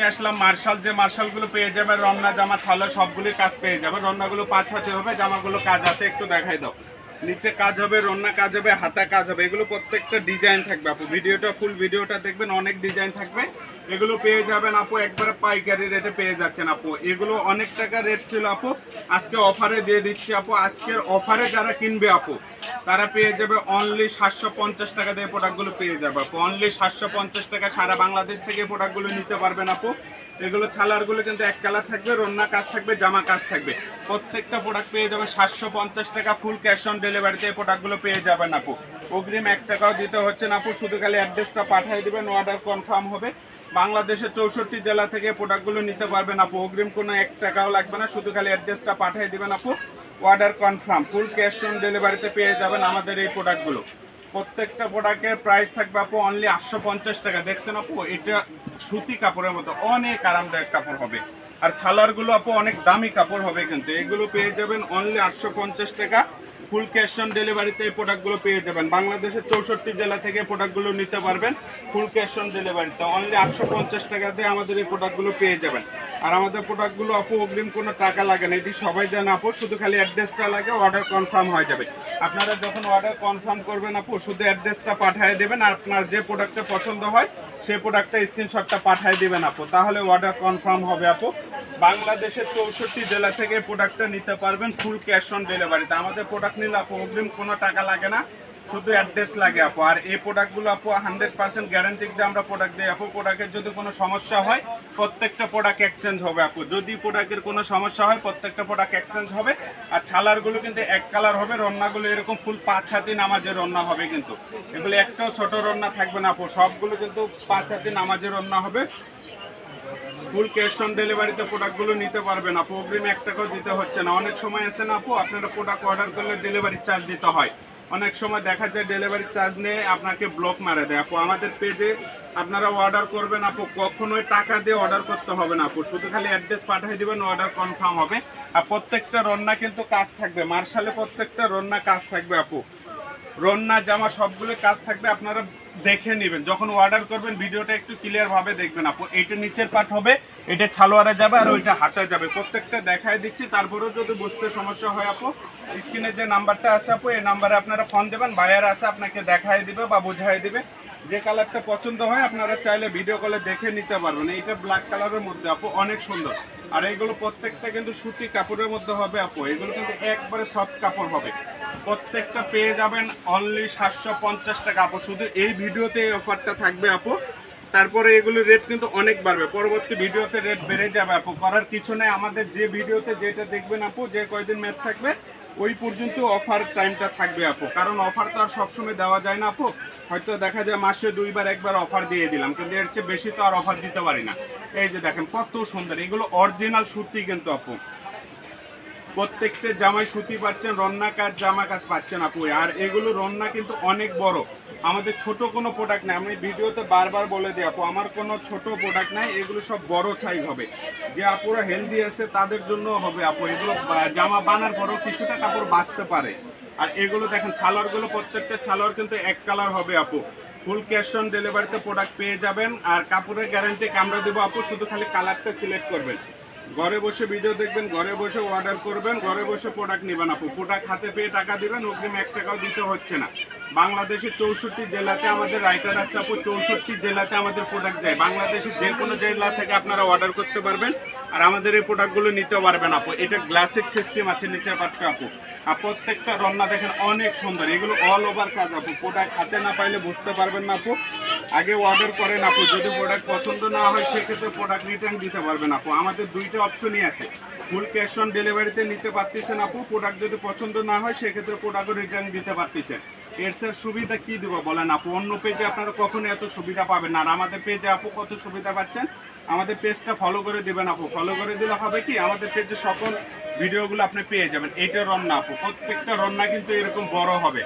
নিয়ে আসলাম মার্শাল, যে মার্শালগুলো পেয়ে যাবে রন্না জামা ছালো সবগুলি কাজ পেয়ে যাবে। রন্নাগুলো 5 হাতে হবে, জামাগুলো কাজ আছে, একটু দেখাই দাও। নিচে কাজ হবে, রন্না কাজ হবে, হাতা কাজ হবে, এগুলো প্রত্যেকটা ডিজাইন থাকবে আপু। ভিডিওটা ফুল ভিডিওটা দেখবেন, অনেক ডিজাইন থাকবে। এগুলো পেয়ে যাবেন আপু একবারে পাইকারি রেটে পেয়ে যাচ্ছেন আপু। এগুলো অনেক টাকা রেট ছিল আপু, আজকে অফারে দিয়ে দিচ্ছি আপু। আজকের অফারে যারা কিনবে আপু তারা পেয়ে যাবে অনলি 750 টাকা দিয়ে প্রোডাক্টগুলো পেয়ে যাবে আপু। অনলি 750 টাকা সারা বাংলাদেশ থেকে প্রোডাক্টগুলো নিতে পারবেন আপু। এগুলো ছালারগুলো কিন্তু এক কালার থাকবে, রন্না কাজ থাকবে, জামা কাজ থাকবে। প্রত্যেকটা প্রোডাক্ট পেয়ে যাবেন 750 টাকা ফুল ক্যাশ অন ডেলিভারিতে এই প্রোডাক্টগুলো পেয়ে যাবেন আপু। অগ্রিম 1 টাকাও দিতে হচ্ছে না আপু, শুধু খালি অ্যাড্রেসটা পাঠিয়ে দেবেন, অর্ডার কনফার্ম হবে। বাংলাদেশের 64 জেলা থেকে প্রোডাক্টগুলো নিতে পারবেন আপু। অগ্রিম কোনো 1 টাকাও লাগবে না, শুধু খালি অ্যাড্রেসটা পাঠিয়ে দেবেন আপু, order confirm. Full cash on ডেলিভারিতে পেয়ে যাবেন আমাদের এই প্রোডাক্টগুলো। প্রত্যেকটা প্রোডাক্টের প্রাইস থাকবে আপু অনলি 850 টাকা। দেখছেন আপু, এটা সুতি কাপড়ের মতো অনেক আরামদায়ক কাপড় হবে। আর ছালারগুলো আপু অনেক দামি কাপড় হবে, কিন্তু এগুলো পেয়ে যাবেন অনলি 850 টাকা। ফুল ক্যাশ অন ডেলিভারিতে এই প্রোডাক্টগুলো পেয়ে যাবেন। বাংলাদেশের 64 জেলা থেকে প্রোডাক্টগুলো নিতে পারবেন ফুল ক্যাশ অন ডেলিভারিতে। অনলি 850 টাকাতে আমাদের এই প্রোডাক্টগুলো পেয়ে যাবেন। আর আমাদের প্রোডাক্টগুলো আপু অগ্রিম কোনো টাকা লাগে না, এটি সবাই জানে আপু, শুধু খালি অ্যাড্রেসটা লাগে, অর্ডার কনফার্ম হয়ে যাবে। আপনারা যখন অর্ডার কনফার্ম করবেন আপু, শুধু অ্যাড্রেসটা পাঠিয়ে দেবেন, আর আপনার যে প্রোডাক্টটা পছন্দ হয় সেই প্রোডাক্টটা স্ক্রিনশটটা পাঠিয়ে দেবেন আপু, তাহলে অর্ডার কনফার্ম হবে আপু। বাংলাদেশের 64 জেলা থেকে প্রোডাক্টটা নিতে পারবেন ফুল ক্যাশ অন ডেলিভারিতে। আমাদের প্রোডাক্ট নিলে আপু অগ্রিম কোনো টাকা লাগে না, শুধু অ্যাড্রেস লাগে আপু। আর এই প্রোডাক্টগুলো আপু 100% গ্যারান্টি দিয়ে আমরা প্রোডাক্ট দিই আপু। প্রোডাক্টের যদি কোনো সমস্যা হয় প্রত্যেকটা প্রোডাক্ট এক্সচেঞ্জ হবে আপু। যদি প্রোডাক্টের কোনো সমস্যা হয় প্রত্যেকটা প্রোডাক্ট এক্সচেঞ্জ হবে। আর ছালারগুলো কিন্তু এক কালার হবে, রন্নাগুলো এরকম ফুল 5 হাতি নামাজের রন্না হবে, কিন্তু এগুলো একটাও ছোট রন্না থাকবে না আপু, সবগুলো কিন্তু 5 হাতি নামাজের রন্না হবে। ফুল ক্যাশ অন ডেলিভারিতে প্রোডাক্টগুলো নিতে পারবেন আপু। অগ্রিম 1 টাকাও দিতে হচ্ছে না। অনেক সময় আছে না আপু, আপনারা প্রোডাক্ট অর্ডার করলে ডেলিভারি চার্জ দিতে হয়, অনেক সময় দেখা যায় ডেলিভারি চার্জ নিয়ে আপনাকে ব্লক মারে দেয় আপু। আমাদের পেজে আপনারা অর্ডার করবেন আপু, কখনোই টাকা দিয়ে অর্ডার করতে হবে না আপু, শুধু খালি অ্যাড্রেস পাঠিয়ে দিবেন, অর্ডার কনফার্ম হবে। আর প্রত্যেকটা রন্না কিন্তু কাজ থাকবে, মার্শালে প্রত্যেকটা রন্না কাজ থাকবে আপু। রন্না জামা সবগুলো কাজ থাকবে, আপনারা দেখে নেবেন যখন অর্ডার করবেন, ভিডিওটা একটু ক্লিয়ার ভাবে দেখবেন আপু। এইটা নিচের পার্ট হবে, এটা ছালোয়ারে যাবে, আর ওইটা হাতে যাবে। প্রত্যেকটা দেখায় দিচ্ছি, তারপরেও যদি বুঝতে সমস্যা হয় আপু, স্ক্রিনে যে নাম্বারটা আছে আপু, এই নাম্বারে আপনারা ফোন দেবেন, বায়ার আছে আপনাকে দেখায় দিবে বা বোঝাই দিবে। যে কালারটা পছন্দ হয় আপনারা চাইলে ভিডিও কলে দেখে নিতে পারবেন। এইটা ব্ল্যাক কালারের মধ্যে আপু, অনেক সুন্দর। আর এইগুলো প্রত্যেকটা কিন্তু সুতি কাপড়ের মধ্যে হবে আপু, এগুলো কিন্তু একবারে সফট কাপড় হবে। প্রত্যেকটা পেয়ে যাবেন অনলি 750 টাকা আপু। শুধু এই ভিডিওতে এই অফারটা থাকবে আপু, তারপরে এগুলোর রেট কিন্তু অনেক বাড়বে, পরবর্তী ভিডিওতে রেট বেড়ে যাবে আপু। করার কিছু নেই, আমাদের যে ভিডিওতে যেটা দেখবেন আপু, যে কয়দিন ম্যাচ থাকবে ওই পর্যন্ত অফার টাইমটা থাকবে আপু। কারণ অফার তো আর সবসময় দেওয়া যায় না আপু, হয়তো দেখা যায় মাসে 2বার 1বার অফার দিয়ে দিলাম, কিন্তু এর চেয়ে বেশি তো আর অফার দিতে পারি না। এই যে দেখেন কত সুন্দর, এগুলো অরিজিনাল সুতি কিন্তু আপু। প্রত্যেকটা জামাই সুতি পাচ্ছেন, রন্না কাজ জামা কাজ পাচ্ছেন আপু। আর এগুলো রন্না কিন্তু অনেক বড়, আমাদের ছোট কোনো প্রোডাক্ট নাই। আমি ভিডিওতে বারবার বলে দিই আপু, আমার কোনো ছোট প্রোডাক্ট নাই, এগুলো সব বড় সাইজ হবে। যে আপুরা হেলদি আছে তাদের জন্য হবে আপু। এগুলো জামা বানার পরও কিছুটা কাপড় বাঁচতে পারে। আর এগুলো দেখেন ছালোয়ারগুলো, প্রত্যেকটা ছালোয়ার কিন্তু এক কালার হবে আপু। ফুল ক্যাশ অন ডেলিভারিতে প্রোডাক্ট পেয়ে যাবেন। আর কাপড়ের গ্যারান্টি আমরা দেবো আপু, শুধু খালি কালারটা সিলেক্ট করবেন। ঘরে বসে ভিডিও দেখবেন, ঘরে বসে অর্ডার করবেন, ঘরে বসে প্রোডাক্ট নেবেন আপু। প্রোডাক্ট হাতে পেয়ে টাকা দিবেন, অগ্রিম 1 টাকাও দিতে হচ্ছে না। বাংলাদেশের 64 জেলাতে আমাদের রাইটার আছে আপু, 64 জেলাতে আমাদের প্রোডাক্ট যায়। বাংলাদেশের যে কোনো জেলা থেকে আপনারা অর্ডার করতে পারবেন, আর আমাদের এই প্রোডাক্টগুলো নিতে পারবেন আপু। এটা গ্লাসিক সিস্টেম আছে নিচের পাটটা আপু। আর প্রত্যেকটা রন্না দেখেন অনেক সুন্দর, এগুলো অল ওভার কাজ আপু। প্রোডাক্ট হাতে না পাইলে বুঝতে পারবেন না আপু, আগে অর্ডার করেন আপু। যদি প্রোডাক্ট পছন্দ না হয় সেক্ষেত্রে প্রোডাক্ট রিটার্ন দিতে পারবেন আপু। আমাদের 2টা অপশনই আছে, ফুল ক্যাশ অন ডেলিভারিতে নিতে পারতেছেন আপু, প্রোডাক্ট যদি পছন্দ না হয় সেক্ষেত্রে প্রোডাক্টও রিটার্ন দিতে পারতেছেন। এর স্যার সুবিধা কি দেবো বলেন আপু, অন্য পেজে আপনারা কখনো এত সুবিধা পাবেন না। আর আমাদের পেজে আপু কত সুবিধা পাচ্ছেন, আমাদের পেজটা ফলো করে দেবেন আপু। ফলো করে দিলে হবে কি, আমাদের পেজে সকল ভিডিওগুলো আপনি পেয়ে যাবেন। এইটা রন্না আপু, প্রত্যেকটা রন্না কিন্তু এরকম বড় হবে।